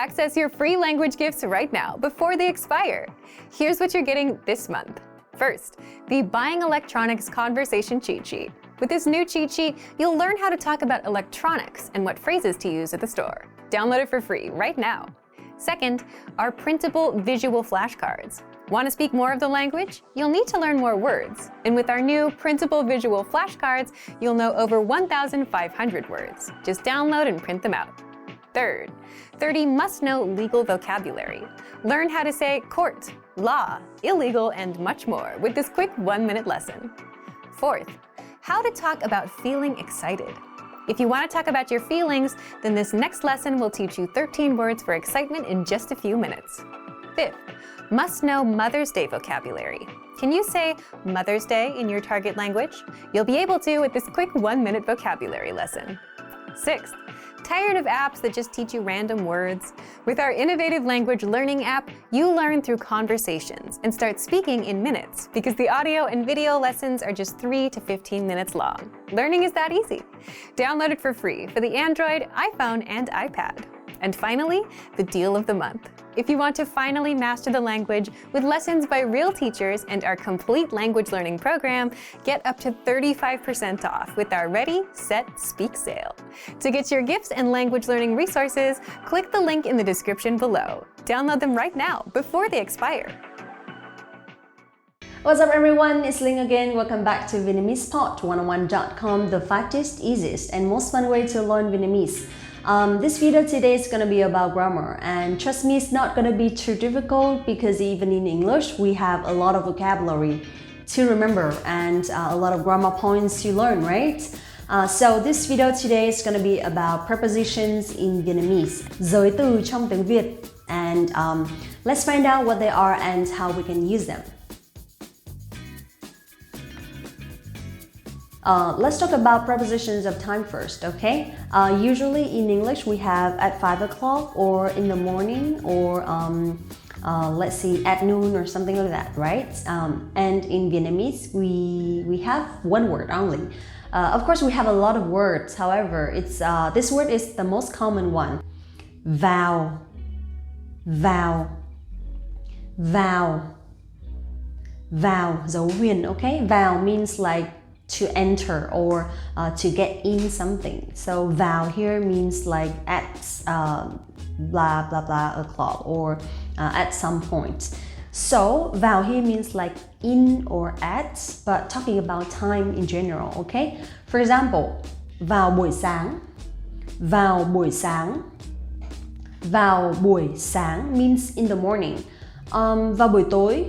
Access your free language gifts right now before they expire. Here's what you're getting this month. First, the Buying Electronics Conversation Cheat Sheet. With this new cheat sheet, you'll learn how to talk about electronics and what phrases to use at the store. Download it for free right now. Second, our printable visual flashcards. Want to speak more of the language? You'll need to learn more words. And with our new printable visual flashcards, you'll know over 1,500 words. Just download and print them out. Third, 30 must-know legal vocabulary. Learn how to say court, law, illegal, and much more with this quick 1-minute lesson. Fourth, how to talk about feeling excited. If you want to talk about your feelings, then this next lesson will teach you 13 words for excitement in just a few minutes. Fifth, must-know Mother's Day vocabulary. Can you say Mother's Day in your target language? You'll be able to with this quick 1-minute vocabulary lesson. Sixth, tired of apps that just teach you random words? With our innovative language learning app, you learn through conversations and start speaking in minutes because the audio and video lessons are just 3 to 15 minutes long. Learning is that easy. Download it for free for the Android, iPhone, and iPad. And finally, the deal of the month. If you want to finally master the language with lessons by real teachers and our complete language learning program, get up to 35% off with our Ready, Set, Speak sale. To get your gifts and language learning resources, click the link in the description below. Download them right now before they expire. What's up everyone, it's Ling again. Welcome back to VietnamesePod101.com, the fastest, easiest, and most fun way to learn Vietnamese. This video today is going to be about grammar, and trust me, it's not going to be too difficult because even in English we have a lot of vocabulary to remember and a lot of grammar points to learn, right? So this video today is going to be about prepositions in Vietnamese, giới từ trong tiếng Việt, and let's find out what they are and how we can use them. Let's talk about prepositions of time first, okay? Usually in English we have at 5 o'clock or in the morning or let's see, at noon or something like that, right? And in Vietnamese we have one word only. Of course we have a lot of words, however, this word is the most common one. Vào, vào, vào, vào, dấu huyền, okay? Vào means like to enter or to get in something. So vào here means like at blah blah blah o'clock or at some point. So vào here means like in or at, but talking about time in general, okay? For example, vào buổi sáng, vào buổi sáng, vào buổi sáng means in the morning. Vào buổi tối,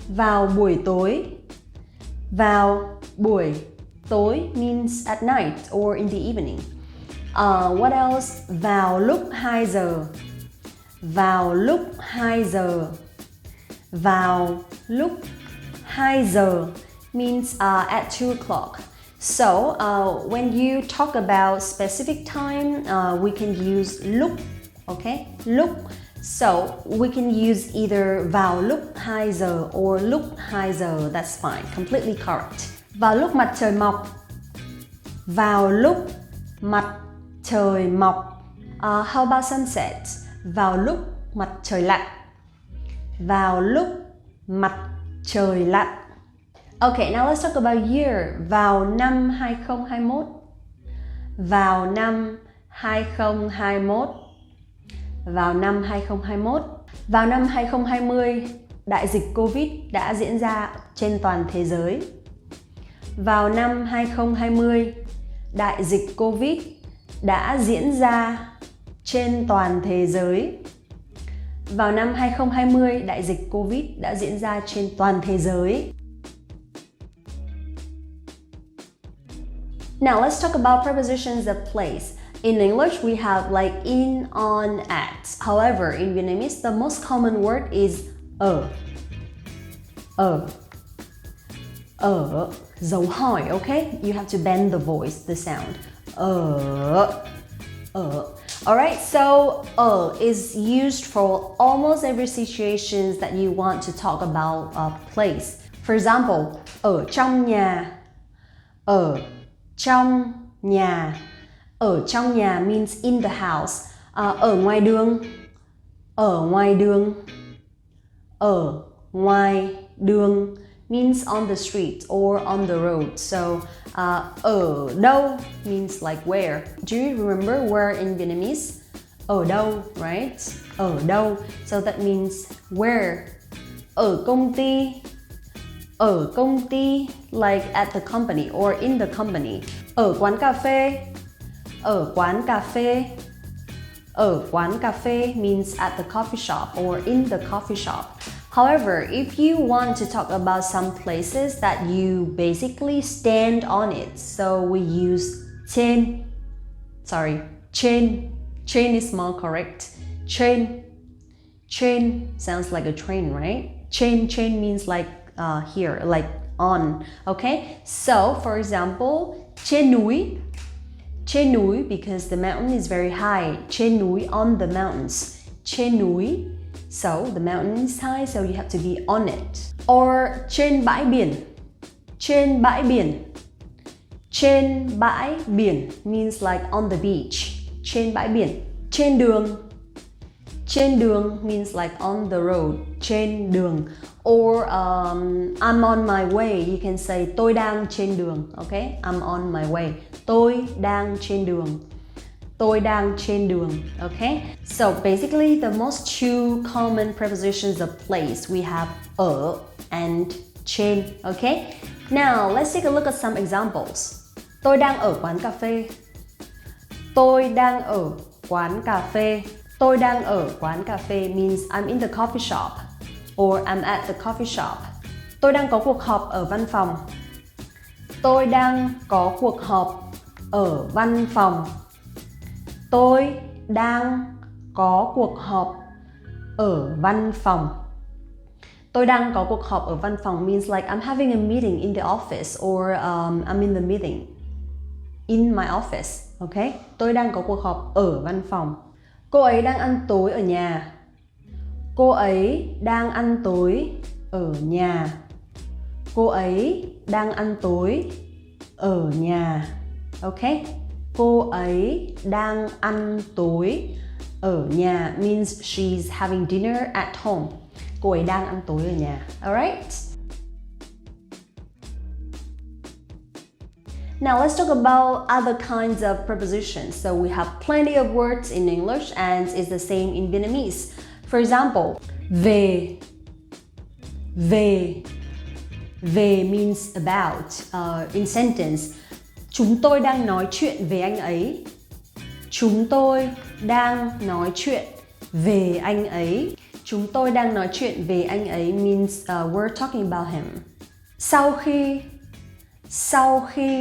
vào buổi tối, vào buổi tối means at night or in the evening. What else? Vào lúc 2 giờ. Vào lúc 2 giờ. Vào lúc 2 giờ means at 2 o'clock. So when you talk about specific time, we can use lúc, okay? Lúc. So we can use either vào lúc 2 giờ or lúc 2 giờ, that's fine, completely correct. Vào lúc mặt trời mọc. Vào lúc mặt trời mọc. How about sunset? Vào lúc mặt trời lặn. Vào lúc mặt trời lặn. Okay, now let's talk about year. Vào năm 2021. Vào năm 2021. Vào năm 2021. Vào năm 2020, đại dịch Covid đã diễn ra trên toàn thế giới. Vào năm 2020, đại dịch Covid đã diễn ra trên toàn thế giới. Vào năm 2020, đại dịch Covid đã diễn ra trên toàn thế giới. Now let's talk about prepositions of place. In English, we have like in, on, at. However, in Vietnamese, the most common word is ở. Ở. Ở. Dấu hỏi, okay? You have to bend the voice, the sound. Ở. Ở. Alright, so is used for almost every situation that you want to talk about a place. For example, ở trong nhà. Ở trong nhà. Ở trong nhà means in the house. Ở ngoài đường. Ở ngoài đường. Ở ngoài đường means on the street or on the road. So ở đâu means like where. Do you remember where in Vietnamese? Ở đâu, right? Ở đâu. So that means where. Ở công ty. Ở công ty, like at the company or in the company. Ở quán cà phê. Ở quán cà phê. Ở quán cà phê means at the coffee shop or in the coffee shop. However, if you want to talk about some places that you basically stand on it, so we use trên. Sorry, trên. Trên is more correct. Trên. Trên sounds like a train, right? Trên means like here, like on. Okay? So, for example, trên núi. Trên núi because the mountain is very high. Trên núi, on the mountains. Trên núi. So the mountain is high, so you have to be on it. Or trên bãi biển. Trên bãi biển. Trên bãi biển means like on the beach. Trên bãi biển. Trên đường. Trên đường means like on the road. Trên đường. Or I'm on my way. You can say tôi đang trên đường. Okay? I'm on my way. Tôi đang trên đường. Tôi đang trên đường. Okay? So basically the most two common prepositions of place we have ở and trên. Okay? Now let's take a look at some examples. Tôi đang ở quán cà phê. Tôi đang ở quán cà phê. Tôi đang ở quán cà phê means I'm in the coffee shop or I'm at the coffee shop. Tôi đang có cuộc họp ở văn phòng. Tôi đang có cuộc họp ở văn phòng. Tôi đang có cuộc họp ở văn phòng. Tôi đang có cuộc họp ở văn phòng means like I'm having a meeting in the office or I'm in the meeting in my office. Okay? Tôi đang có cuộc họp ở văn phòng. Cô ấy đang ăn tối ở nhà. Cô ấy đang ăn tối ở nhà. Cô ấy đang ăn tối ở nhà. Okay? Cô ấy đang ăn tối ở nhà means she's having dinner at home. Cô ấy đang ăn tối ở nhà. Alright? Now let's talk about other kinds of prepositions. So we have plenty of words in English and it's the same in Vietnamese. For example, về. Về. Về means about. In sentence, chúng tôi đang nói chuyện về anh ấy. Chúng tôi đang nói chuyện về anh ấy. Chúng tôi đang nói chuyện về anh ấy means we're talking about him. Sau khi.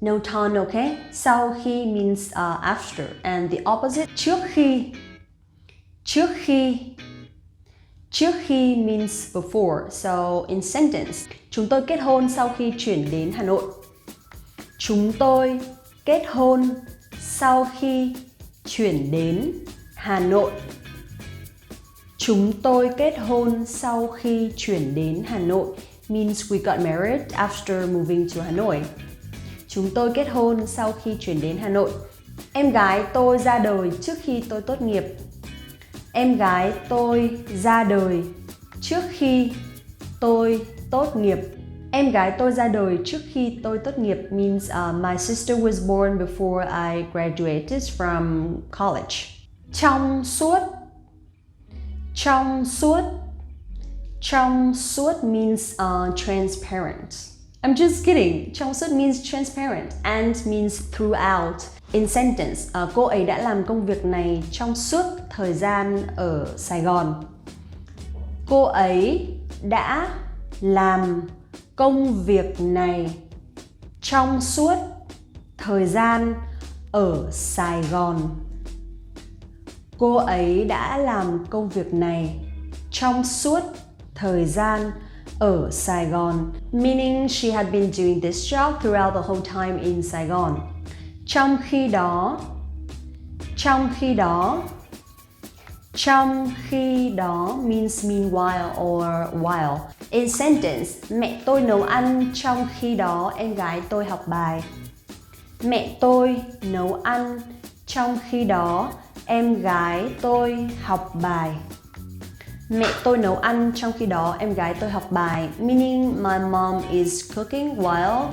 No tone, okay? Sau khi means after. And the opposite, trước khi. Trước khi means before. So in sentence, chúng tôi kết hôn sau khi chuyển đến Hà Nội. Chúng tôi kết hôn sau khi chuyển đến Hà Nội. Chúng tôi kết hôn sau khi chuyển đến Hà Nội means we got married after moving to Hanoi. Chúng tôi kết hôn sau khi chuyển đến Hà Nội. Em gái tôi ra đời trước khi tôi tốt nghiệp. Em gái tôi ra đời trước khi tôi tốt nghiệp. Em gái tôi ra đời trước khi tôi tốt nghiệp means my sister was born before I graduated from college. Trong suốt. Trong suốt. Trong suốt means transparent. I'm just kidding. Trong suốt means transparent and means throughout. In sentence, cô ấy đã làm công việc này trong suốt thời gian ở Sài Gòn. Cô ấy đã làm công việc này trong suốt thời gian ở Sài Gòn. Cô ấy đã làm công việc này trong suốt thời gian ở Sài Gòn, meaning she had been doing this job throughout the whole time in Sài Gòn. Trong khi đó. Trong khi đó. Trong khi đó means meanwhile or while. In sentence, mẹ tôi nấu ăn trong khi đó em gái tôi học bài. Mẹ tôi nấu ăn, trong khi đó em gái tôi học bài. Mẹ tôi nấu ăn, trong khi đó em gái tôi học bài. Meaning my mom is cooking while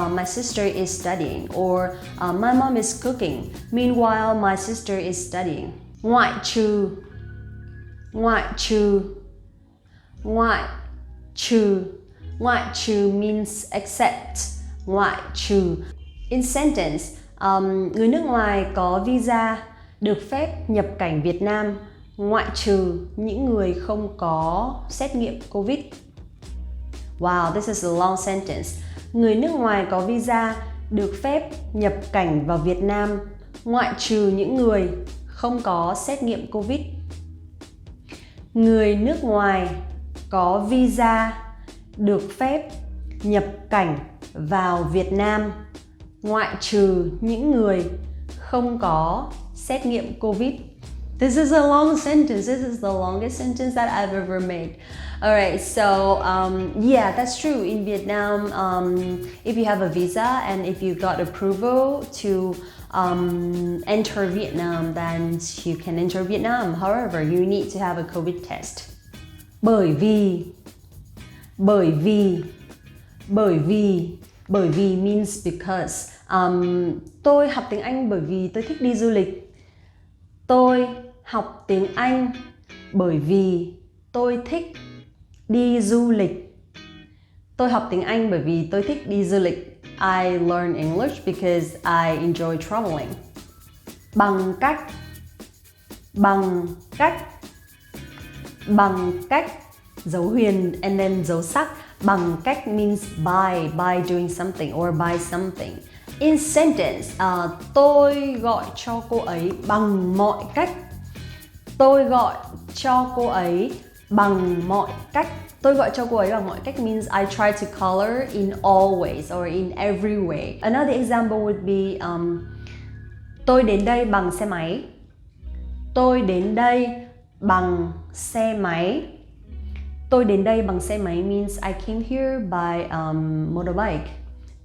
my sister is studying. Or my mom is cooking, meanwhile my sister is studying. Ngoại trừ, ngoại trừ, ngoại trừ. Ngoại trừ means except. Ngoại trừ. In sentence, người nước ngoài có visa được phép nhập cảnh Việt Nam ngoại trừ những người không có xét nghiệm COVID. Wow, this is a long sentence. Người nước ngoài có visa được phép nhập cảnh vào Việt Nam ngoại trừ những người không có xét nghiệm COVID. Người nước ngoài có visa được phép nhập cảnh vào Việt Nam ngoại trừ những người không có xét nghiệm COVID. This is a long sentence. This is the longest sentence that I've ever made. Alright, so yeah, that's true. In Vietnam, if you have a visa and if you got approval to enter Vietnam, then you can enter Vietnam. However, you need to have a COVID test. Bởi vì, bởi vì, bởi vì, bởi vì means because. Tôi học tiếng Anh bởi vì tôi thích đi du lịch. Tôi học tiếng Anh bởi vì tôi thích đi du lịch. Tôi học tiếng Anh bởi vì tôi thích đi du lịch. I learn English because I enjoy traveling. Bằng cách, bằng cách, bằng cách, dấu huyền and then dấu sắc. Bằng cách means by doing something or by something. In sentence, tôi gọi cho cô ấy bằng mọi cách. Tôi gọi cho cô ấy bằng mọi cách. Tôi gọi cho cô ấy bằng mọi cách means I try to call her in all ways or in every way. Another example would be tôi đến đây bằng xe máy. Tôi đến đây bằng xe máy. Tôi đến đây bằng xe máy means I came here by motorbike.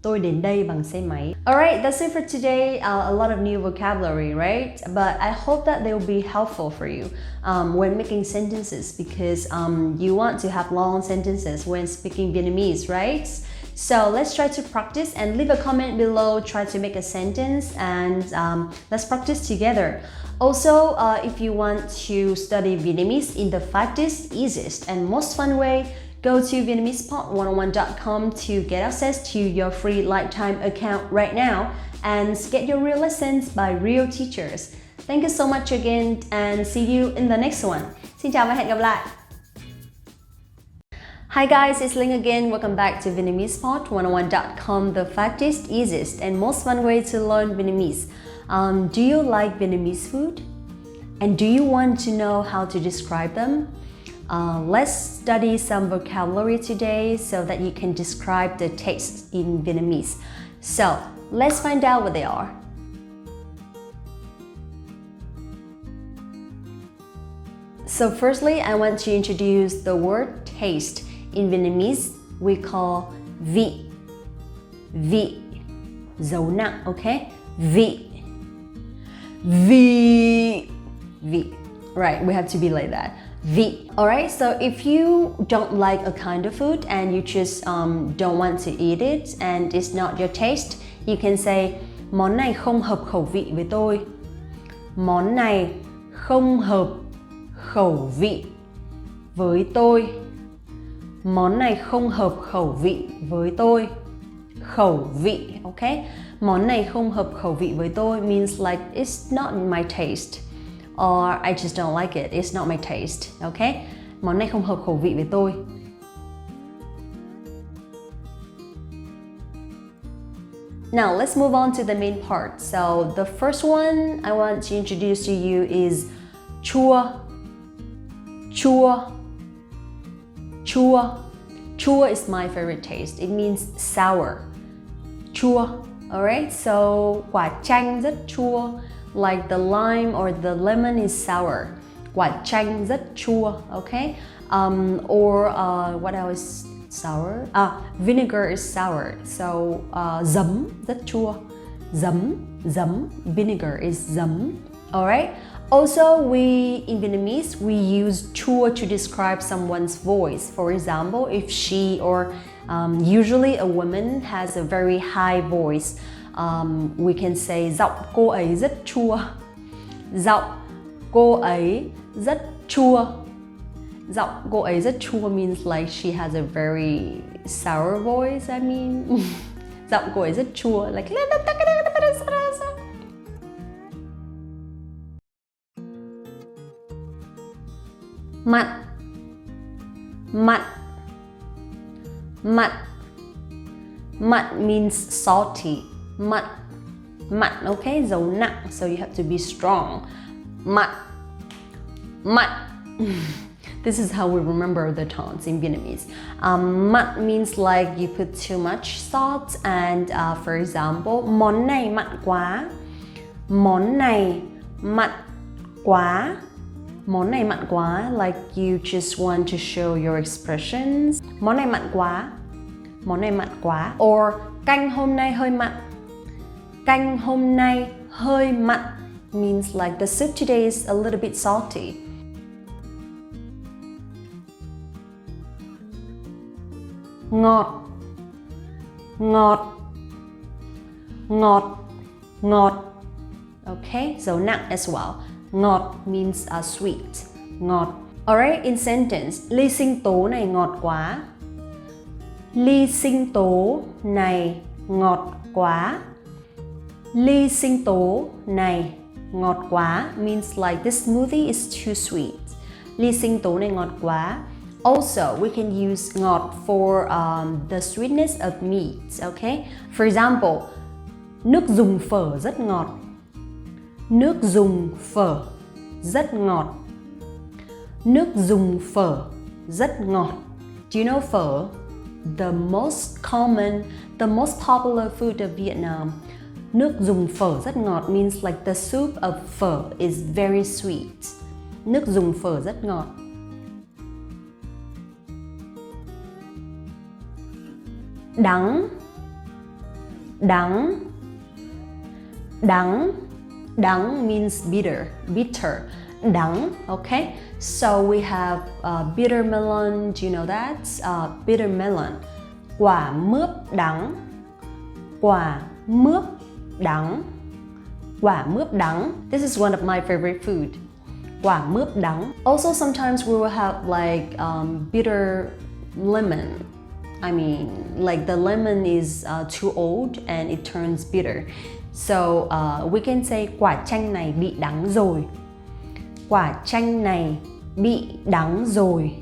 Tôi đến đây bằng xe máy. Alright, that's it for today. A lot of new vocabulary, right? But I hope that they will be helpful for you when making sentences because you want to have long sentences when speaking Vietnamese, right? So let's try to practice and leave a comment below. Try to make a sentence and let's practice together. Also, if you want to study Vietnamese in the fastest, easiest, and most fun way, go to VietnamesePod101.com to get access to your free lifetime account right now and get your real lessons by real teachers. Thank you so much again and see you in the next one. Xin chào và hẹn gặp lại. Hi guys, it's Ling again. Welcome back to VietnamesePod101.com, the fastest, easiest, and most fun way to learn Vietnamese. Do you like Vietnamese food? And do you want to know how to describe them? Let's study some vocabulary today so that you can describe the tastes in Vietnamese. So, let's find out what they are. So firstly, I want to introduce the word taste. In Vietnamese, we call vị. Vị. Dấu nặng, okay? Vị. Vị. Vị. Right, we have to be like that. Vị. Alright, so if you don't like a kind of food and you just don't want to eat it and it's not your taste, you can say món này không hợp khẩu vị với tôi. Món này không hợp khẩu vị với tôi. Món này không hợp khẩu vị với tôi. Khẩu vị, okay? Món này không hợp khẩu vị với tôi means like it's not my taste. Or I just don't like it. It's not my taste. Okay? Món này không hợp khẩu vị với tôi. Now let's move on to the main part. So the first one I want to introduce to you is chua. Chua. Chua. Chua is my favorite taste. It means sour. Chua. Alright, so quả chanh rất chua. Like the lime or the lemon is sour. Quả chanh rất chua, okay? Or what else is sour? Vinegar is sour. So giấm rất chua. Giấm, giấm. Vinegar is giấm. Alright? Also, in Vietnamese, we use chua to describe someone's voice. For example, if she or usually a woman has a very high voice, we can say giọng cô ấy rất chua. Giọng cô ấy rất chua. Giọng cô ấy rất chua means like she has a very sour voice, I mean. Giọng cô ấy rất chua, like mặn, mặn, mặn. Mặn means salty. Mặn, mặn, okay? Dấu nặng, so you have to be strong. Mặn, mặn. This is how we remember the tones in Vietnamese. Mặn means like you put too much salt, and for example, món này mặn quá. Món này mặn quá. Món này mặn quá, like you just want to show your expressions. Món này mặn quá. Món này mặn quá. Or canh hôm nay hơi mặn. Canh hôm nay hơi mặn means like the soup today is a little bit salty. Ngọt, ngọt, ngọt, ngọt. Okay, dấu nặng as well. Ngọt means sweet. Ngọt. Alright, in sentence, ly sinh tố này ngọt quá. Ly sinh tố này ngọt quá. Ly sinh tố này ngọt quá means like this smoothie is too sweet. Ly sinh tố này ngọt quá. Also, we can use ngọt for the sweetness of meat, okay? For example, nước dùng phở rất ngọt. Nước dùng phở rất ngọt. Nước dùng phở rất ngọt. Do you know phở? The most common, the most popular food of Vietnam. Nước dùng phở rất ngọt means like the soup of phở is very sweet. Nước dùng phở rất ngọt. Đắng, đắng, đắng. Đắng means bitter, bitter. Đắng, okay? So we have bitter melon, do you know that? Bitter melon. Quả mướp đắng. Quả mướp đắng. Quả mướp đắng. This is one of my favorite food. Quả mướp đắng. Also, sometimes we will have like bitter lemon. I mean, like the lemon is too old and it turns bitter. So we can say quả chanh này bị đắng rồi. Quả chanh này bị đắng rồi.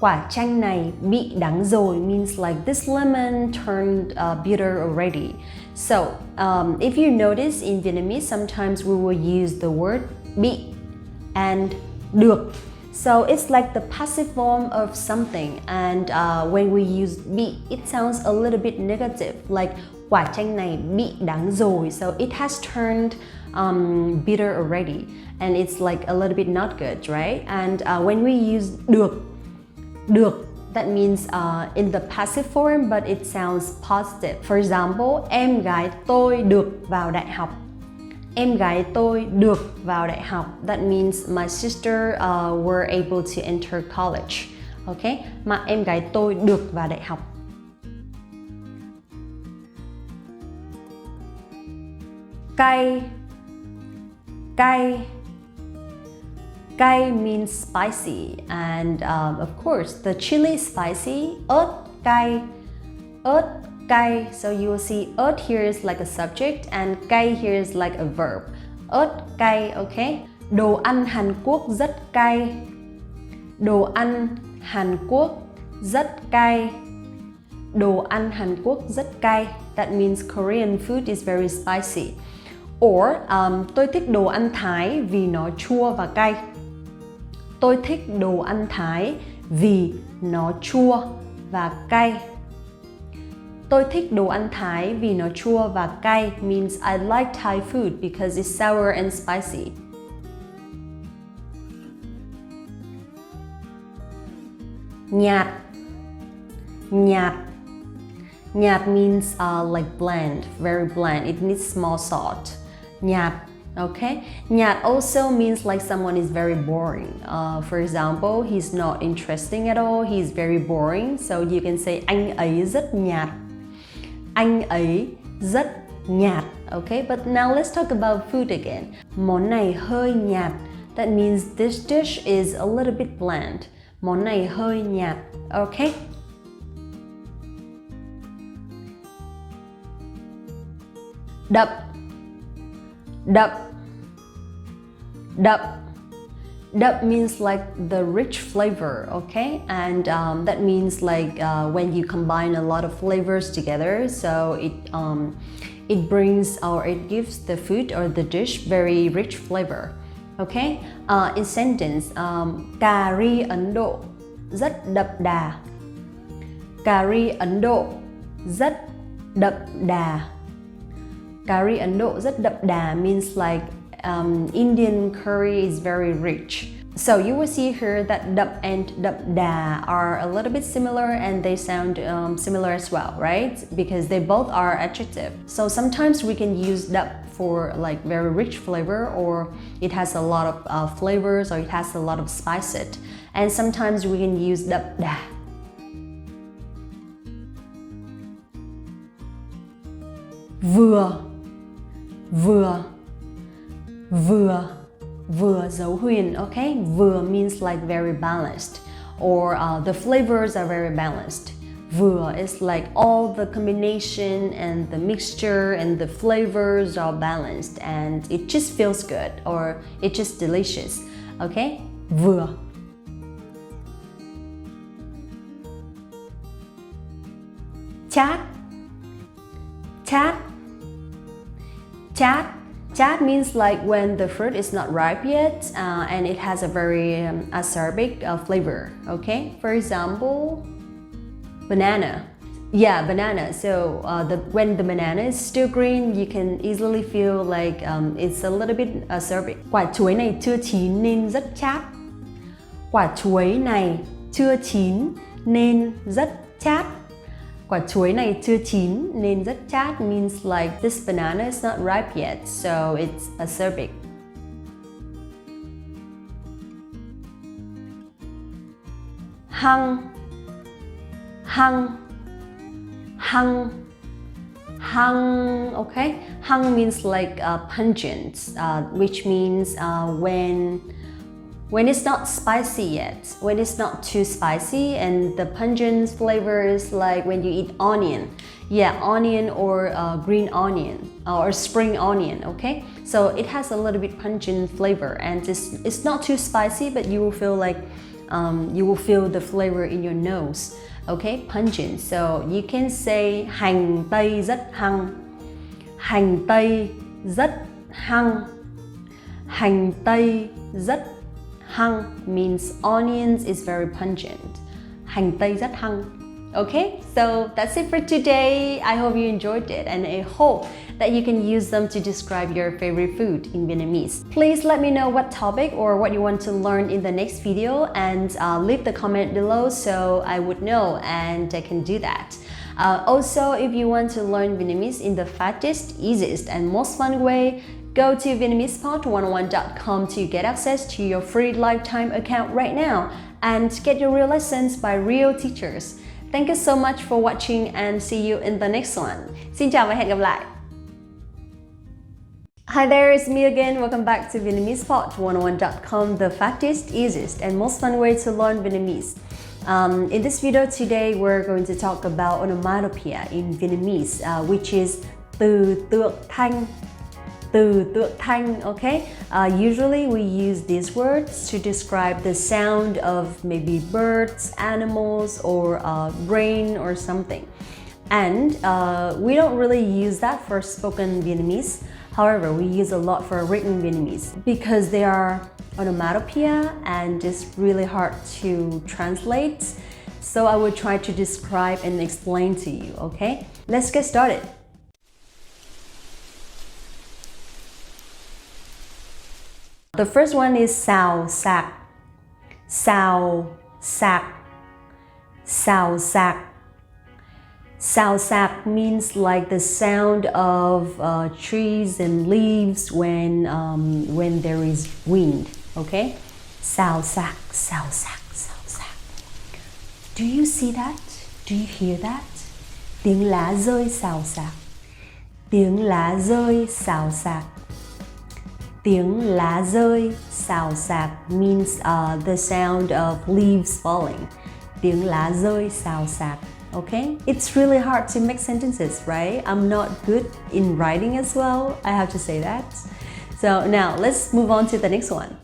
Quả chanh này bị đắng rồi means like this lemon turned bitter already. So if you notice in Vietnamese, sometimes we will use the word bị and được. So it's like the passive form of something, and when we use bị, it sounds a little bit negative, like quả chanh này bị đắng rồi. So it has turned bitter already, and it's like a little bit not good, right? And when we use được, that means in the passive form, but it sounds positive. For example, em gái tôi được vào đại học. Em gái tôi được vào đại học. That means my sister were able to enter college. Okay? Mà em gái tôi được vào đại học. Cay, cay. Cay means spicy, and of course the chili is spicy. Ớt cay, ớt cay. So you will see ớt here is like a subject and cay here is like a verb. Ớt cay, okay? Đồ ăn Hàn Quốc rất cay. Đồ ăn Hàn Quốc rất cay. Đồ ăn Hàn Quốc rất cay. That means Korean food is very spicy. Or tôi thích đồ ăn Thái vì nó chua và cay. Tôi thích đồ ăn Thái vì nó chua và cay. Tôi thích đồ ăn Thái vì nó chua và cay means I like Thai food because it's sour and spicy. Nhạt, nhạt. Nhạt means like bland, very bland. It needs small salt. Nhạt, okay? Nhạt also means like someone is very boring. For example, he's not interesting at all. He's very boring. So you can say anh ấy rất nhạt. Anh ấy rất nhạt. Okay, but now let's talk about food again. Món này hơi nhạt. That means this dish is a little bit bland. Món này hơi nhạt. Okay? Đậm. Đậm. Đậm. Đậm means like the rich flavor, okay? And that means like when you combine a lot of flavors together, so it brings or it gives the food or the dish very rich flavor, okay? In sentence, cà ri Ấn Độ rất đậm đà. Cà ri Ấn Độ rất đậm đà. Cà ri Ấn Độ rất đậm đà means like Indian curry is very rich. So you will see here that đậm and đậm đà are a little bit similar and they sound similar as well, right? Because they both are adjective. So sometimes we can use đậm for like very rich flavor, or it has a lot of flavors, or it has a lot of spices. And sometimes we can use đậm đà. Vừa. Vừa. Vừa. Vừa dấu huyền, okay? Vừa means like very balanced, or the flavors are very balanced. Vừa is like all the combination and the mixture and the flavors are balanced and it just feels good, or it's just delicious, okay? Vừa. Chát. Chát. Chát. Chát means like when the fruit is not ripe yet and it has a very acerbic flavor, okay? For example, banana. Yeah, banana. So when the banana is still green, you can easily feel like it's a little bit acerbic. Quả chuối này chưa chín nên rất chát. Quả chuối này chưa chín nên rất chát. Quả chuối này chưa chín nên rất chát means like this banana is not ripe yet, so it's acerbic. Hăng. Hăng. Hăng. Hăng, okay? Hăng means like pungent, which means when it's not spicy yet, when it's not too spicy, and the pungent flavor is like when you eat onion. Yeah, onion or green onion or spring onion, okay? So it has a little bit pungent flavor and it's not too spicy, but you will feel like you will feel the flavor in your nose, okay? Pungent. So you can say hành tây rất hăng. Hành tây rất hăng. Hành tây rất hăng means onions is very pungent. Hành tây rất hăng. Okay, so that's it for today. I hope you enjoyed it and I hope that you can use them to describe your favorite food in Vietnamese. Please let me know what topic or what you want to learn in the next video and leave the comment below so I would know and I can do that. Also, if you want to learn Vietnamese in the fastest, easiest and most fun way, go to VietnamesePod101.com to get access to your free lifetime account right now and get your real lessons by real teachers. Thank you so much for watching and see you in the next one. Xin chào và hẹn gặp lại. Hi there, it's me again. Welcome back to VietnamesePod101.com, the fastest, easiest and most fun way to learn Vietnamese. In this video today, we're going to talk about onomatopoeia in Vietnamese, which is từ tượng thanh. Từ tượng thanh, okay? Usually we use these words to describe the sound of maybe birds, animals, or rain or something. And we don't really use that for spoken Vietnamese. However, we use a lot for written Vietnamese because they are onomatopoeia and it's really hard to translate. So I will try to describe and explain to you, okay? Let's get started. The first one is xào xạc. Xào xạc. Xào xạc. Xào xạc means like the sound of trees and leaves when there is wind. Okay? Xào xạc, xào xạc, xào xạc. Do you see that? Do you hear that? Tiếng lá rơi xào xạc. Tiếng lá rơi xào xạc. Tiếng lá rơi xào xạc means the sound of leaves falling. Tiếng lá rơi xào xạc. Okay? It's really hard to make sentences, right? I'm not good in writing as well. I have to say that. So now let's move on to the next one.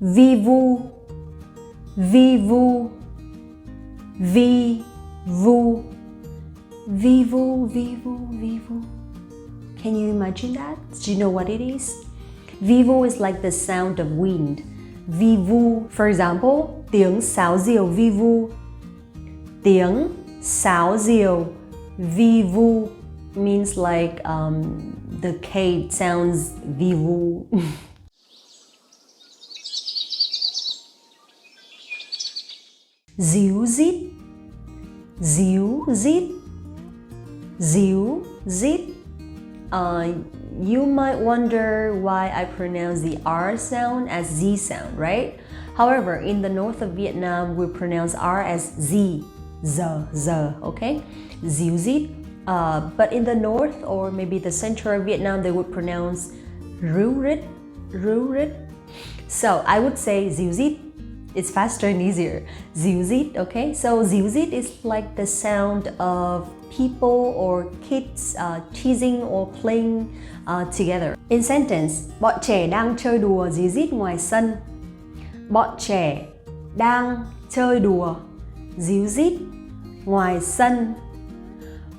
Vi vu, vi vu, vi vu, vi vu, vi vu, vi vu. Can you imagine that? Do you know what it is? Vi vu is like the sound of wind. Vi vu, for example, tiếng sáo diều vi vu. Tiếng sáo diều vi vu means like the K sounds vi vu. Díu dít, díu dít, díu dít. You might wonder why I pronounce the R sound as Z sound, right? However, in the north of Vietnam, we pronounce R as Z, z, okay? Díu dít. But in the north or maybe the center of Vietnam, they would pronounce ru rit. So I would say díu dít. It's faster and easier. Díu dít, okay? So díu dít is like the sound of people or kids teasing or playing together. In sentence, bọn trẻ đang chơi đùa díu dít ngoài sân. Bọn trẻ đang chơi đùa díu dít ngoài sân.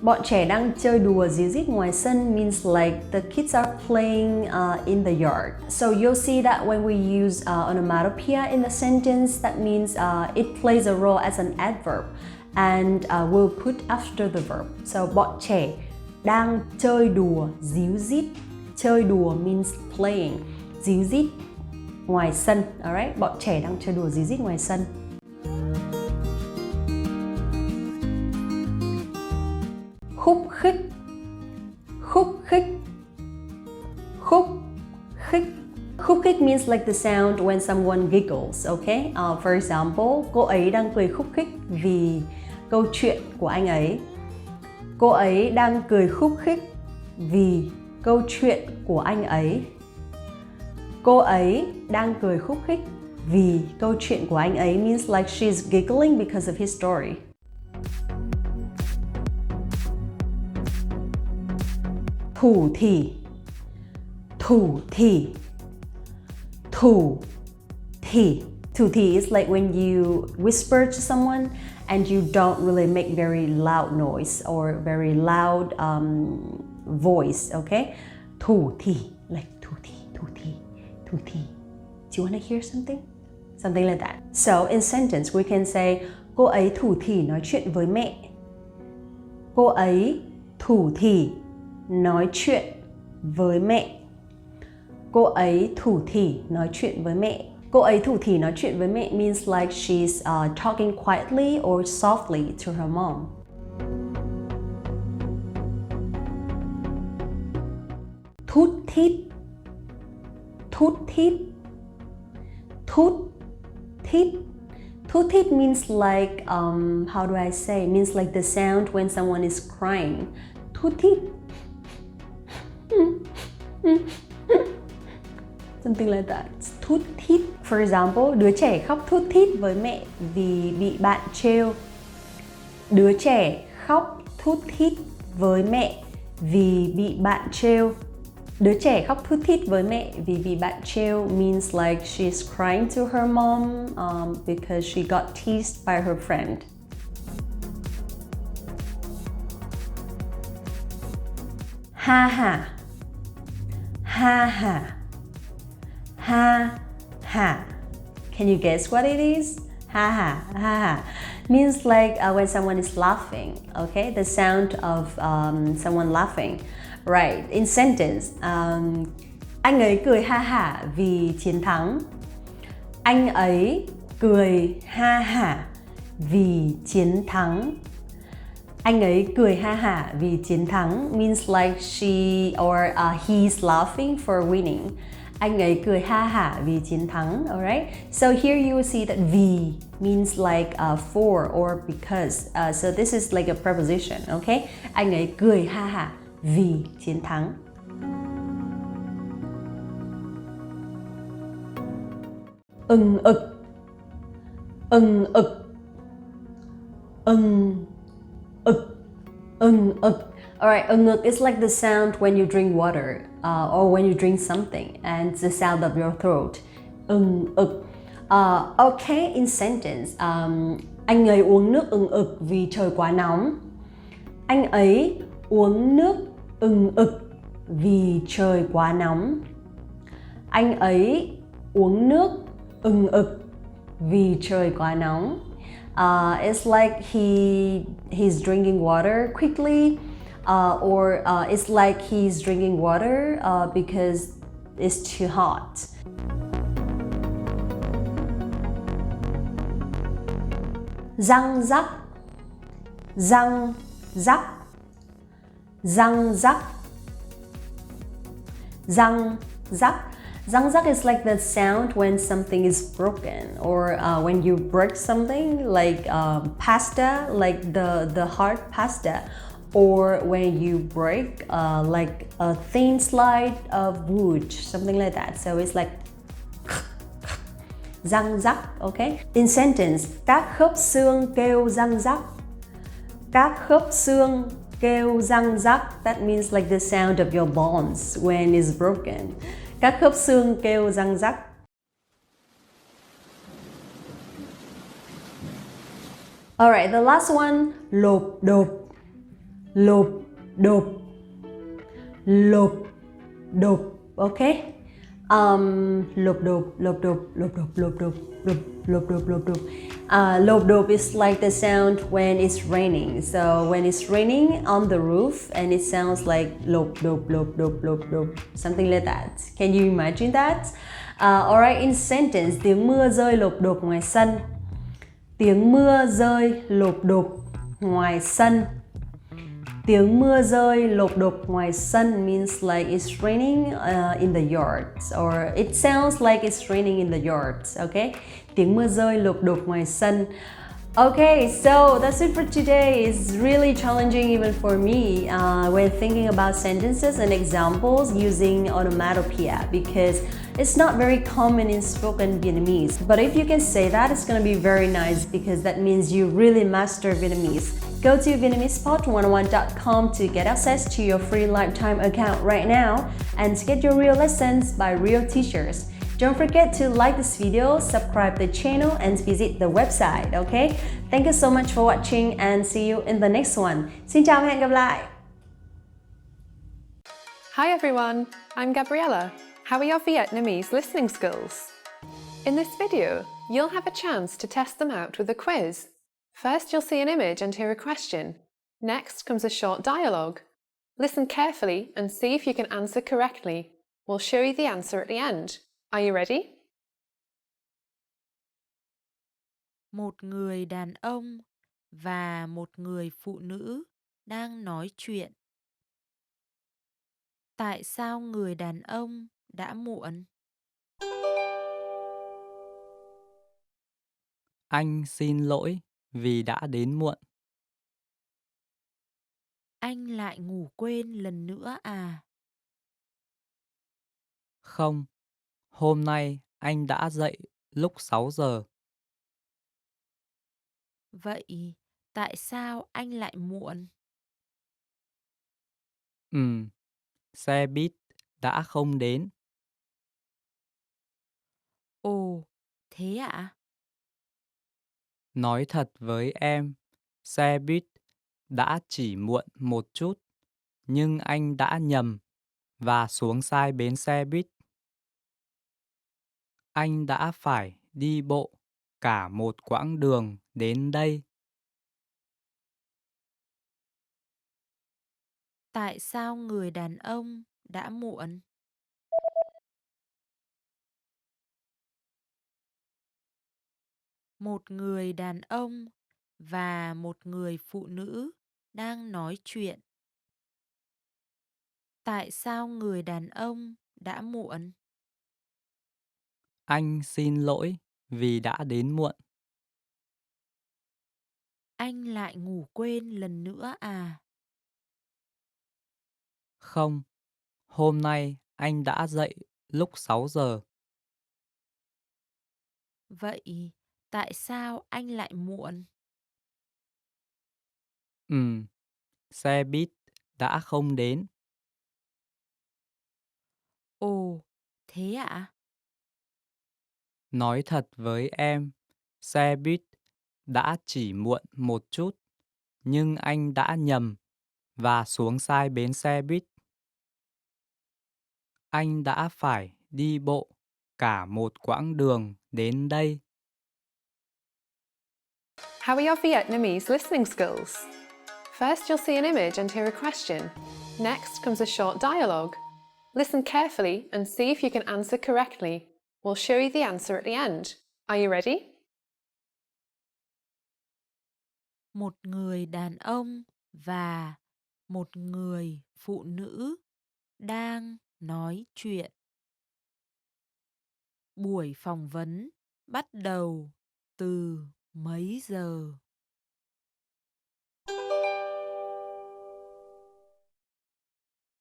Bọn trẻ đang chơi đùa díu dít ngoài sân means like the kids are playing in the yard. So you'll see that when we use onomatopoeia in the sentence, that means it plays a role as an adverb and we'll put after the verb. So bọn trẻ đang chơi đùa díu dít. Chơi đùa means playing. Díu dít ngoài sân. Alright? Bọn trẻ đang chơi đùa díu dít ngoài sân. Khúc khích, khúc khích, khúc khích. Khúc khích means like the sound when someone giggles, okay? For example, cô ấy đang cười khúc khích vì câu chuyện của anh ấy. Cô ấy đang cười khúc khích vì câu chuyện của anh ấy. Cô ấy đang cười khúc khích vì câu chuyện của anh ấy means like she's giggling because of his story. Thủ thỉ, thủ thỉ, thủ thỉ. Thủ thỉ is like when you whisper to someone and you don't really make very loud noise or very loud voice, okay? Thủ thỉ, like thủ thỉ, thủ thỉ, thủ thỉ. Do you want to hear something? Something like that. So in sentence we can say cô ấy thủ thỉ nói chuyện với mẹ. Cô ấy thủ thỉ nói chuyện với mẹ. Cô ấy thủ thỉ nói chuyện với mẹ. Cô ấy thủ thỉ nói chuyện với mẹ means like she's talking quietly or softly to her mom. Thút thít, thút thít, thút thít. Thút thít means like, how do I say? It means like the sound when someone is crying. Thút thít. Something like that. Thút thít. For example, đứa trẻ khóc thút thít với mẹ vì bị bạn trêu. Đứa trẻ khóc thút thít với mẹ vì bị bạn trêu. Đứa trẻ khóc thút thít với mẹ vì bị bạn trêu means like she's crying to her mom because she got teased by her friend. Ha ha. Ha ha. Ha ha. Can you guess what it is? Ha ha. Ha ha. Means like when someone is laughing, okay? The sound of someone laughing. Right. In sentence, anh ấy cười ha hả vì chiến thắng. Anh ấy cười ha hả vì chiến thắng. Anh ấy cười ha hả vì chiến thắng means like she or he's laughing for winning. Anh ấy cười ha hả vì chiến thắng, alright? So here you will see that vì means like for or because. So this is like a preposition, okay? Anh ấy cười ha hả vì chiến thắng. Ưng ực, ưng ực, ưng ực, ưng ực. Alright, ưng ực is like the sound when you drink water or when you drink something, and it's the sound of your throat. Ưng ực. Okay, in sentence, anh ấy uống nước ưng ực vì trời quá nóng. Anh ấy uống nước ưng ực vì trời quá nóng. Anh ấy uống nước ưng ực vì trời quá nóng. It's like he's drinking water quickly, or it's like he's drinking water because it's too hot. Răng rắc, răng rắc, răng rắc, răng rắc. Răng rắc is like the sound when something is broken, or when you break something like pasta, like the hard pasta, or when you break like a thin slide of wood, something like that. So it's like răng rắc, okay? In sentence, các khớp xương kêu răng rắc. Các khớp xương kêu răng rắc. That means like the sound of your bones when it's broken. Các khớp xương kêu răng rắc. Alright, the last one, lộp độp. Lộp độp. Lộp độp, okay? Lộp độp, lộp độp, lộp độp, lộp độp, lộp độp, lộp độp. Lộp độp is like the sound when it's raining. So when it's raining on the roof and it sounds like lộp độp, lộp độp, lộp độp, something like that. Can you imagine that? Alright, in sentence, tiếng mưa rơi lộp độp ngoài sân. Tiếng mưa rơi lộp độp ngoài sân. Tiếng mưa rơi lộp độp ngoài sân means like it's raining in the yards, or it sounds like it's raining in the yards, okay? Tiếng mưa rơi lộp độp ngoài sân. Okay, so that's it for today. It's really challenging even for me when thinking about sentences and examples using onomatopoeia, because it's not very common in spoken Vietnamese. But if you can say that, it's going to be very nice, because that means you really master Vietnamese. Go to VietnamesePod101.com to get access to your free lifetime account right now and to get your real lessons by real teachers. Don't forget to like this video, subscribe the channel, and visit the website, okay? Thank you so much for watching and see you in the next one. Xin chào và hẹn gặp lại! Hi everyone, I'm Gabriella. How are your Vietnamese listening skills? In this video, you'll have a chance to test them out with a quiz. First, you'll see an image and hear a question. Next comes a short dialogue. Listen carefully and see if you can answer correctly. We'll show you the answer at the end. Are you ready? Một người đàn ông và một người phụ nữ đang nói chuyện. Tại sao người đàn ông đã muộn? Anh xin lỗi vì đã đến muộn. Anh lại ngủ quên lần nữa à? Không, hôm nay anh đã dậy lúc 6 giờ. Vậy tại sao anh lại muộn? Xe buýt đã không đến. Ồ, thế ạ? Nói thật với em, xe buýt đã chỉ muộn một chút, nhưng anh đã nhầm và xuống sai bến xe buýt. Anh đã phải đi bộ cả một quãng đường đến đây. Tại sao người đàn ông đã muộn? Một người đàn ông và một người phụ nữ đang nói chuyện. Tại sao người đàn ông đã muộn? Anh xin lỗi vì đã đến muộn. Anh lại ngủ quên lần nữa à? Không, hôm nay anh đã dậy lúc 6 giờ. Vậy tại sao anh lại muộn? Ừm, xe buýt đã không đến. Ồ, thế ạ? Nói thật với em, xe buýt đã chỉ muộn một chút, nhưng anh đã nhầm và xuống sai bến xe buýt. Anh đã phải đi bộ cả một quãng đường đến đây. How are your Vietnamese listening skills? First, you'll see an image and hear a question. Next comes a short dialogue. Listen carefully and see if you can answer correctly. We'll show you the answer at the end. Are you ready? Một người đàn ông và một người phụ nữ đang nói chuyện. Buổi phỏng vấn bắt đầu từ mấy giờ?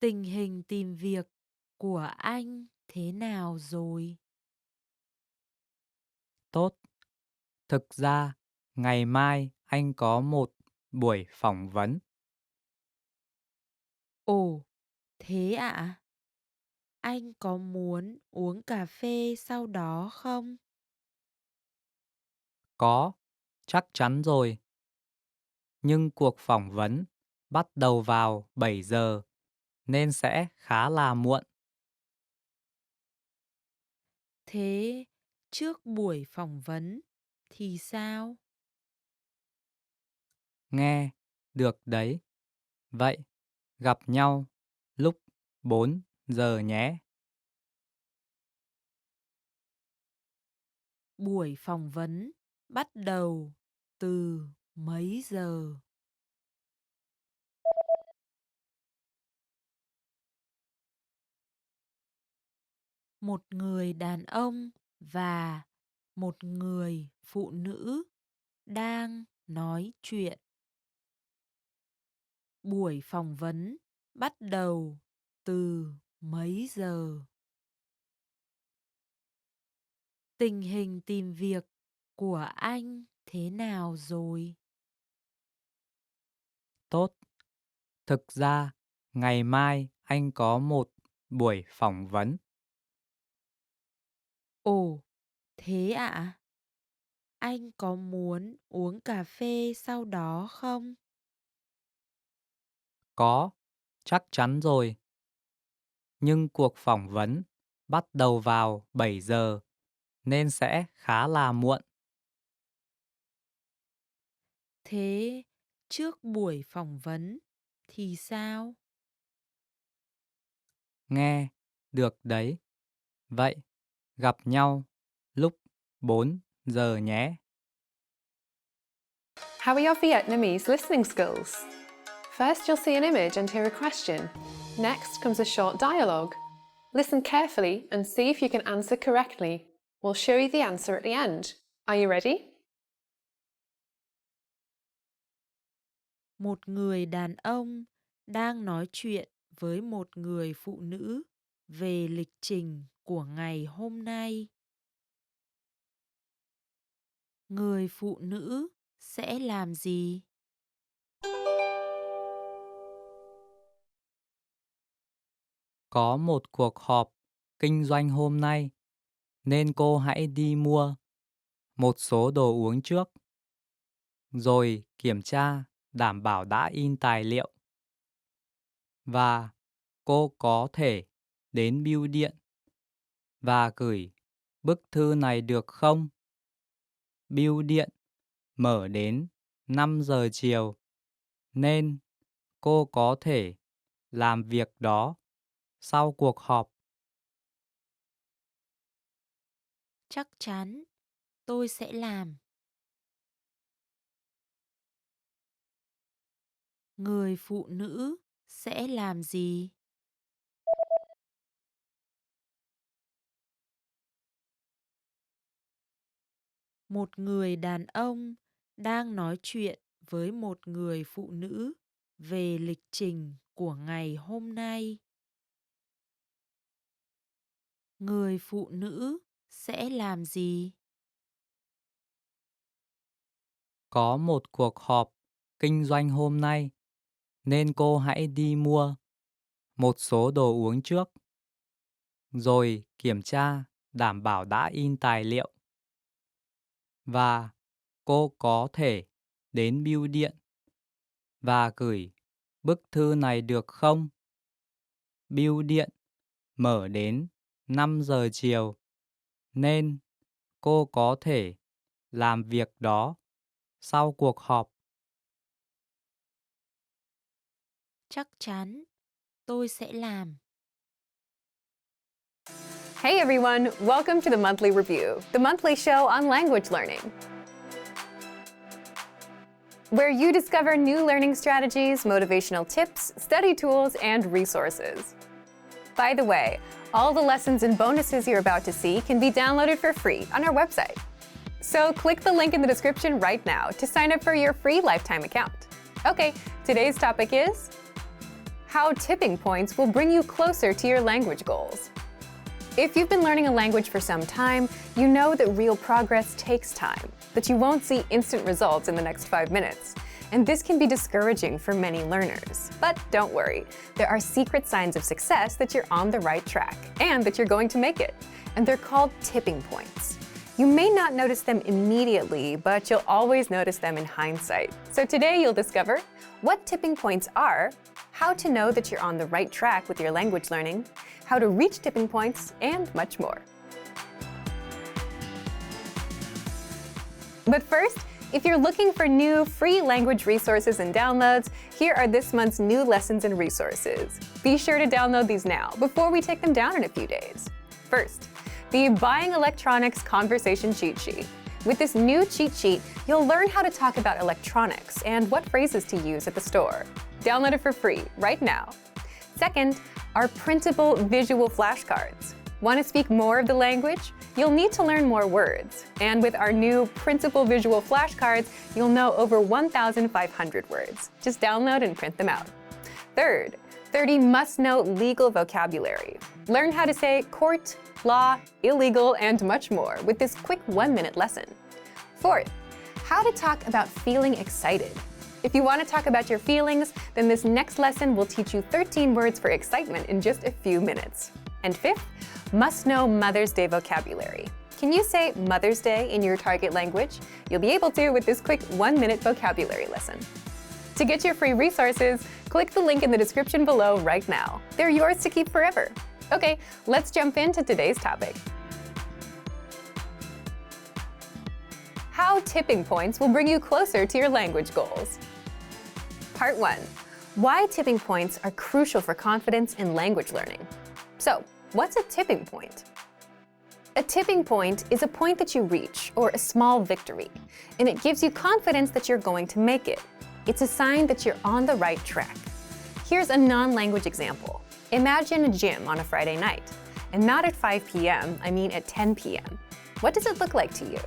Tình hình tìm việc của anh thế nào rồi? Tốt, thực ra ngày mai anh có một buổi phỏng vấn. Ồ, thế ạ? Anh có muốn uống cà phê sau đó không? Có, chắc chắn rồi. Nhưng cuộc phỏng vấn bắt đầu vào 7 giờ nên sẽ khá là muộn. Thế trước buổi phỏng vấn thì sao? Nghe, được đấy. Vậy, gặp nhau lúc 4 giờ nhé. Buổi phỏng vấn bắt đầu từ mấy giờ? Một người đàn ông và một người phụ nữ đang nói chuyện. Buổi phỏng vấn bắt đầu từ mấy giờ? Tình hình tìm việc của anh thế nào rồi? Tốt, thực ra ngày mai anh có một buổi phỏng vấn. Ồ, thế ạ? Anh có muốn uống cà phê sau đó không? Có, chắc chắn rồi. Nhưng cuộc phỏng vấn bắt đầu vào 7 giờ nên sẽ khá là muộn. Thế trước buổi phỏng vấn thì sao? Nghe, được đấy. Vậy, gặp nhau lúc 4 giờ nhé. How are your Vietnamese listening skills? First, you'll see an image and hear a question. Next comes a short dialogue. Listen carefully and see if you can answer correctly. We'll show you the answer at the end. Are you ready? Một người đàn ông đang nói chuyện với một người phụ nữ về lịch trình của ngày hôm nay. Người phụ nữ sẽ làm gì? Có một cuộc họp kinh doanh hôm nay, nên cô hãy đi mua một số đồ uống trước, rồi kiểm tra đảm bảo đã in tài liệu. Và cô có thể đến bưu điện và gửi bức thư này được không? Bưu điện mở đến 5 giờ chiều, nên cô có thể làm việc đó sau cuộc họp. Chắc chắn tôi sẽ làm. Người phụ nữ sẽ làm gì? Một người đàn ông đang nói chuyện với một người phụ nữ về lịch trình của ngày hôm nay. Người phụ nữ sẽ làm gì? Có một cuộc họp kinh doanh hôm nay, nên cô hãy đi mua một số đồ uống trước, rồi kiểm tra đảm bảo đã in tài liệu. Và cô có thể đến bưu điện và gửi bức thư này được không? Bưu điện mở đến 5 giờ chiều, nên cô có thể làm việc đó sau cuộc họp. Chắc chắn tôi sẽ làm. Hey everyone, welcome to the Monthly Review, the monthly show on language learning, where you discover new learning strategies, motivational tips, study tools, and resources. By the way, all the lessons and bonuses you're about to see can be downloaded for free on our website. So click the link in the description right now to sign up for your free lifetime account. Okay, today's topic is how tipping points will bring you closer to your language goals. If you've been learning a language for some time, you know that real progress takes time, that you won't see instant results in the next 5 minutes. And this can be discouraging for many learners. But don't worry, there are secret signs of success that you're on the right track and that you're going to make it. And they're called tipping points. You may not notice them immediately, but you'll always notice them in hindsight. So today you'll discover what tipping points are, how to know that you're on the right track with your language learning, how to reach tipping points, and much more. But first, if you're looking for new free language resources and downloads, here are this month's new lessons and resources. Be sure to download these now before we take them down in a few days. First, the Buying Electronics Conversation Cheat Sheet. With this new cheat sheet, you'll learn how to talk about electronics and what phrases to use at the store. Download it for free right now. Second, our printable visual flashcards. Want to speak more of the language? You'll need to learn more words. And with our new printable visual flashcards, you'll know over 1,500 words. Just download and print them out. Third, 30 must-know legal vocabulary. Learn how to say court, law, illegal, and much more with this quick 1-minute lesson. Fourth, how to talk about feeling excited. If you want to talk about your feelings, then this next lesson will teach you 13 words for excitement in just a few minutes. And fifth, must-know Mother's Day vocabulary. Can you say Mother's Day in your target language? You'll be able to with this quick 1-minute vocabulary lesson. To get your free resources, click the link in the description below right now. They're yours to keep forever. Okay, let's jump into today's topic. How tipping points will bring you closer to your language goals. Part 1. Why tipping points are crucial for confidence in language learning. So, what's a tipping point? A tipping point is a point that you reach, or a small victory, and it gives you confidence that you're going to make it. It's a sign that you're on the right track. Here's a non-language example. Imagine a gym on a Friday night, and not at 5 p.m., I mean at 10 p.m. What does it look like to you?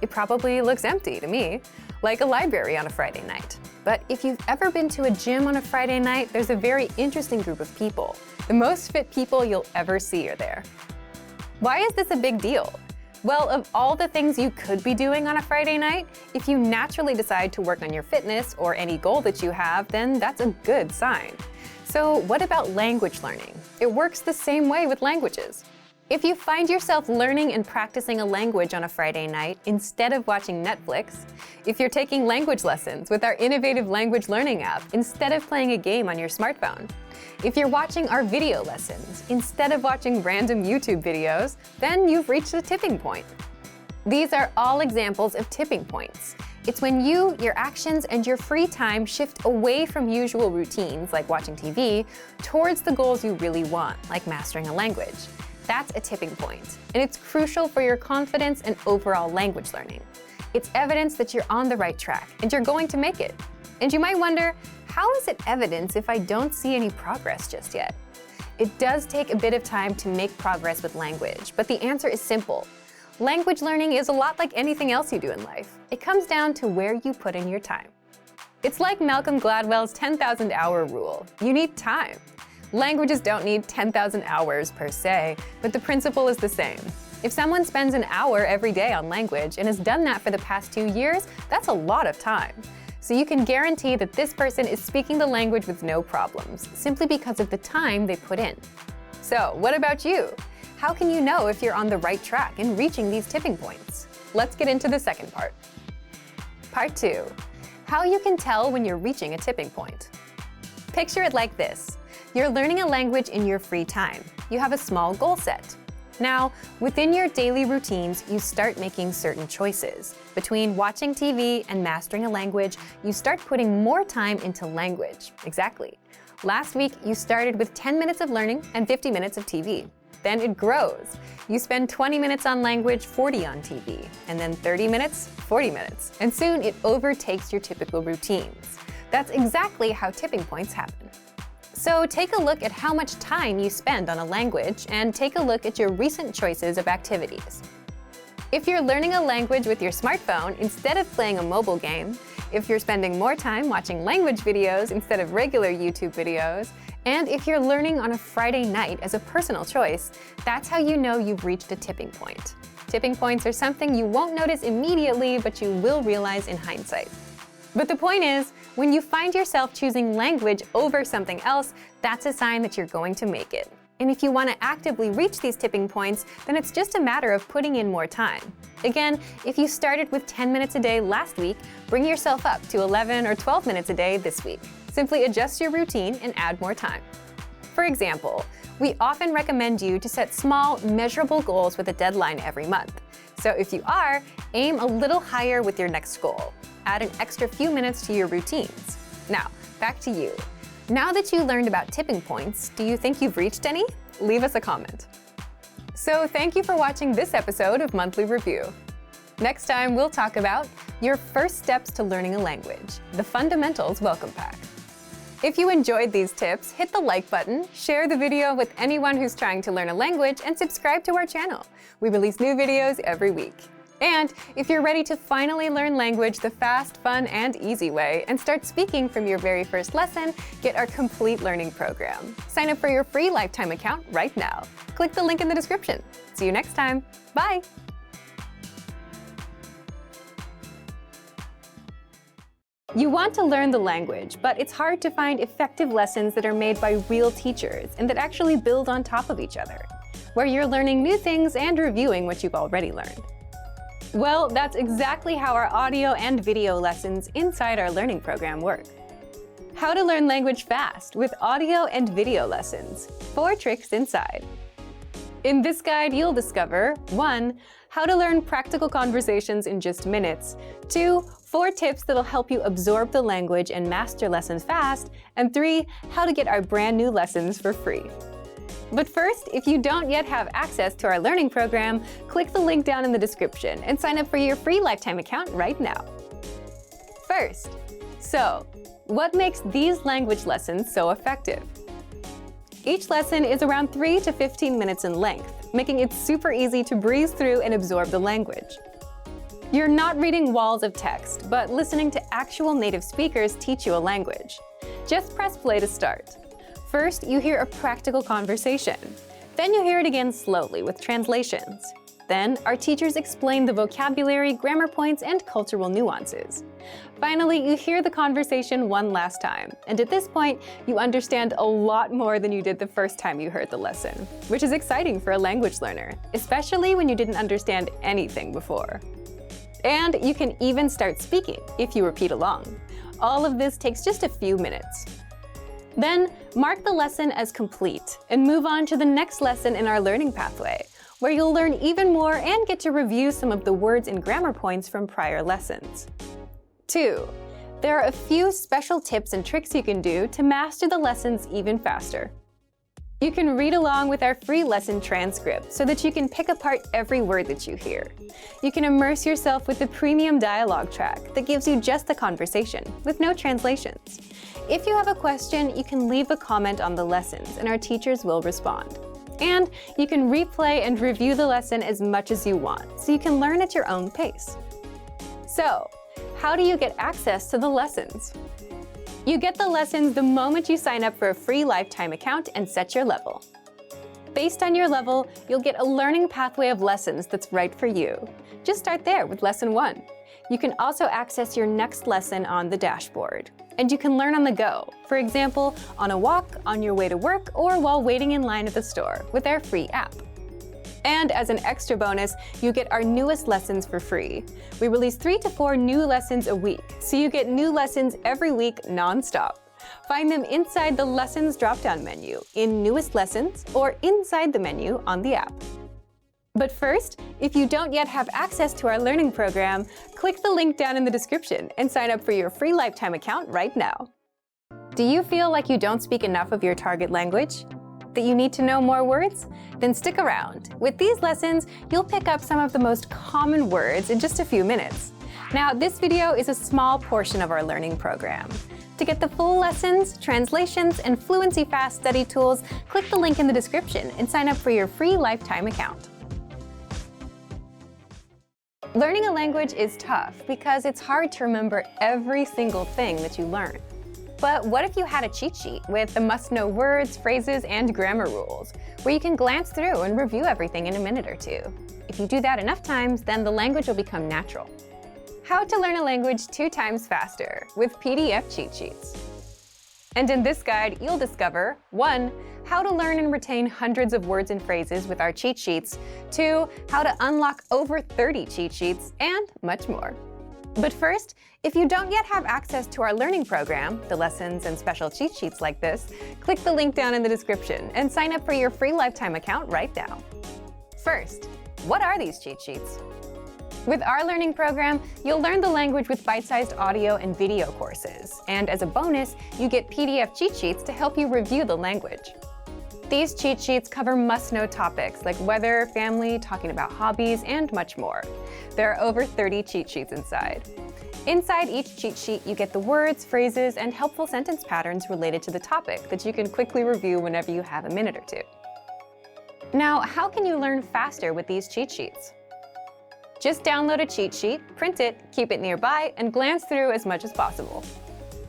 It probably looks empty to me, like a library on a Friday night. But if you've ever been to a gym on a Friday night, there's a very interesting group of people. The most fit people you'll ever see are there. Why is this a big deal? Well, of all the things you could be doing on a Friday night, if you naturally decide to work on your fitness or any goal that you have, then that's a good sign. So what about language learning? It works the same way with languages. If you find yourself learning and practicing a language on a Friday night instead of watching Netflix, if you're taking language lessons with our innovative language learning app instead of playing a game on your smartphone, if you're watching our video lessons instead of watching random YouTube videos, then you've reached a tipping point. These are all examples of tipping points. It's when you, your actions, and your free time shift away from usual routines like watching TV towards the goals you really want, like mastering a language. That's a tipping point, and it's crucial for your confidence and overall language learning. It's evidence that you're on the right track and you're going to make it. And you might wonder, how is it evidence if I don't see any progress just yet? It does take a bit of time to make progress with language, but the answer is simple. Language learning is a lot like anything else you do in life. It comes down to where you put in your time. It's like Malcolm Gladwell's 10,000-hour rule. You need time. Languages don't need 10,000 hours per se, but the principle is the same. If someone spends an hour every day on language and has done that for the past 2 years, that's a lot of time. So you can guarantee that this person is speaking the language with no problems, simply because of the time they put in. So, what about you? How can you know if you're on the right track in reaching these tipping points? Let's get into the second part. Part 2. How you can tell when you're reaching a tipping point. Picture it like this. You're learning a language in your free time. You have a small goal set. Now, within your daily routines, you start making certain choices. Between watching TV and mastering a language, you start putting more time into language. Exactly. Last week, you started with 10 minutes of learning and 50 minutes of TV. Then it grows. You spend 20 minutes on language, 40 on TV, and then 30 minutes, 40 minutes. And soon it overtakes your typical routines. That's exactly how tipping points happen. So take a look at how much time you spend on a language and take a look at your recent choices of activities. If you're learning a language with your smartphone instead of playing a mobile game, if you're spending more time watching language videos instead of regular YouTube videos, and if you're learning on a Friday night as a personal choice, that's how you know you've reached a tipping point. Tipping points are something you won't notice immediately, but you will realize in hindsight. But the point is, when you find yourself choosing language over something else, that's a sign that you're going to make it. And if you want to actively reach these tipping points, then it's just a matter of putting in more time. Again, if you started with 10 minutes a day last week, bring yourself up to 11 or 12 minutes a day this week. Simply adjust your routine and add more time. For example, we often recommend you to set small, measurable goals with a deadline every month. So if you are, aim a little higher with your next goal. Add an extra few minutes to your routines. Now, back to you. Now that you learned about tipping points, do you think you've reached any? Leave us a comment. So thank you for watching this episode of Monthly Review. Next time, we'll talk about your first steps to learning a language, the Fundamentals Welcome Pack. If you enjoyed these tips, hit the like button, share the video with anyone who's trying to learn a language, and subscribe to our channel. We release new videos every week. And if you're ready to finally learn language the fast, fun, and easy way and start speaking from your very first lesson, get our complete learning program. Sign up for your free lifetime account right now. Click the link in the description. See you next time. Bye! You want to learn the language, but it's hard to find effective lessons that are made by real teachers and that actually build on top of each other, where you're learning new things and reviewing what you've already learned. Well, that's exactly how our audio and video lessons inside our learning program work. How to learn language fast with audio and video lessons. 4 tricks inside. In this guide, you'll discover 1. How to learn practical conversations in just minutes. 2. 4 tips that'll help you absorb the language and master lessons fast. And 3. How to get our brand new lessons for free. But first, if you don't yet have access to our learning program, click the link down in the description and sign up for your free lifetime account right now. First, what makes these language lessons so effective? Each lesson is around 3 to 15 minutes in length, making it super easy to breeze through and absorb the language. You're not reading walls of text, but listening to actual native speakers teach you a language. Just press play to start. First, you hear a practical conversation. Then you hear it again slowly with translations. Then, our teachers explain the vocabulary, grammar points, and cultural nuances. Finally, you hear the conversation one last time, and at this point, you understand a lot more than you did the first time you heard the lesson, which is exciting for a language learner, especially when you didn't understand anything before. And you can even start speaking if you repeat along. All of this takes just a few minutes. Then, mark the lesson as complete and move on to the next lesson in our learning pathway, where you'll learn even more and get to review some of the words and grammar points from prior lessons. 2. There are a few special tips and tricks you can do to master the lessons even faster. You can read along with our free lesson transcript so that you can pick apart every word that you hear. You can immerse yourself with the premium dialogue track that gives you just the conversation, with no translations. If you have a question, you can leave a comment on the lessons and our teachers will respond. And you can replay and review the lesson as much as you want, so you can learn at your own pace. So, how do you get access to the lessons? You get the lessons the moment you sign up for a free lifetime account and set your level. Based on your level, you'll get a learning pathway of lessons that's right for you. Just start there with Lesson 1. You can also access your next lesson on the dashboard. And you can learn on the go, for example, on a walk, on your way to work, or while waiting in line at the store with our free app. And as an extra bonus, you get our newest lessons for free. We release 3 to 4 new lessons a week, so you get new lessons every week non-stop. Find them inside the Lessons drop-down menu, in Newest Lessons, or inside the menu on the app. But first, if you don't yet have access to our learning program, click the link down in the description and sign up for your free lifetime account right now. Do you feel like you don't speak enough of your target language? That you need to know more words? Then stick around. With these lessons, you'll pick up some of the most common words in just a few minutes. Now, this video is a small portion of our learning program. To get the full lessons, translations, and Fluency Fast study tools, click the link in the description and sign up for your free lifetime account. Learning a language is tough because it's hard to remember every single thing that you learn. But what if you had a cheat sheet with the must-know words, phrases, and grammar rules, where you can glance through and review everything in a minute or two? If you do that enough times, then the language will become natural. How to learn a language 2 times faster with PDF cheat sheets. And in this guide, you'll discover 1. How to learn and retain hundreds of words and phrases with our cheat sheets, 2. How to unlock over 30 cheat sheets, and much more. But first, if you don't yet have access to our learning program, the lessons and special cheat sheets like this, click the link down in the description and sign up for your free lifetime account right now. First, what are these cheat sheets? With our learning program, you'll learn the language with bite-sized audio and video courses. And as a bonus, you get PDF cheat sheets to help you review the language. These cheat sheets cover must-know topics like weather, family, talking about hobbies, and much more. There are over 30 cheat sheets inside. Inside each cheat sheet, you get the words, phrases, and helpful sentence patterns related to the topic that you can quickly review whenever you have a minute or two. Now, how can you learn faster with these cheat sheets? Just download a cheat sheet, print it, keep it nearby, and glance through as much as possible.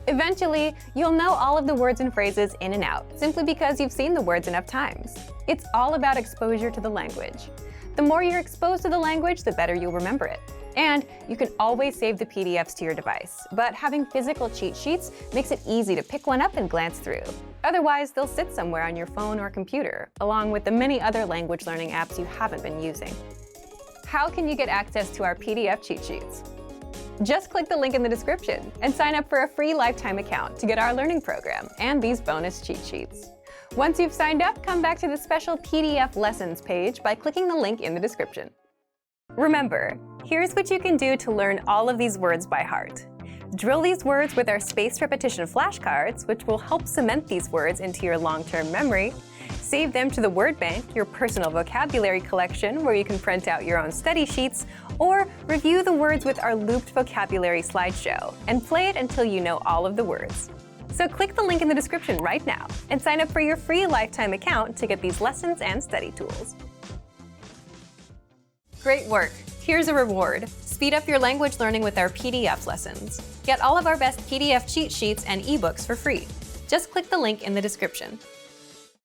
Eventually, you'll know all of the words and phrases in and out, simply because you've seen the words enough times. It's all about exposure to the language. The more you're exposed to the language, the better you'll remember it. And you can always save the PDFs to your device, but having physical cheat sheets makes it easy to pick one up and glance through. Otherwise, they'll sit somewhere on your phone or computer, along with the many other language learning apps you haven't been using. How can you get access to our PDF cheat sheets? Just click the link in the description and sign up for a free lifetime account to get our learning program and these bonus cheat sheets. Once you've signed up, come back to the special PDF lessons page by clicking the link in the description. Remember, here's what you can do to learn all of these words by heart. Drill these words with our spaced repetition flashcards, which will help cement these words into your long-term memory. Save them to the word bank, your personal vocabulary collection, where you can print out your own study sheets, or review the words with our looped vocabulary slideshow, and play it until you know all of the words. So click the link in the description right now and sign up for your free lifetime account to get these lessons and study tools. Great work! Here's a reward. Speed up your language learning with our PDF lessons. Get all of our best PDF cheat sheets and ebooks for free. Just click the link in the description.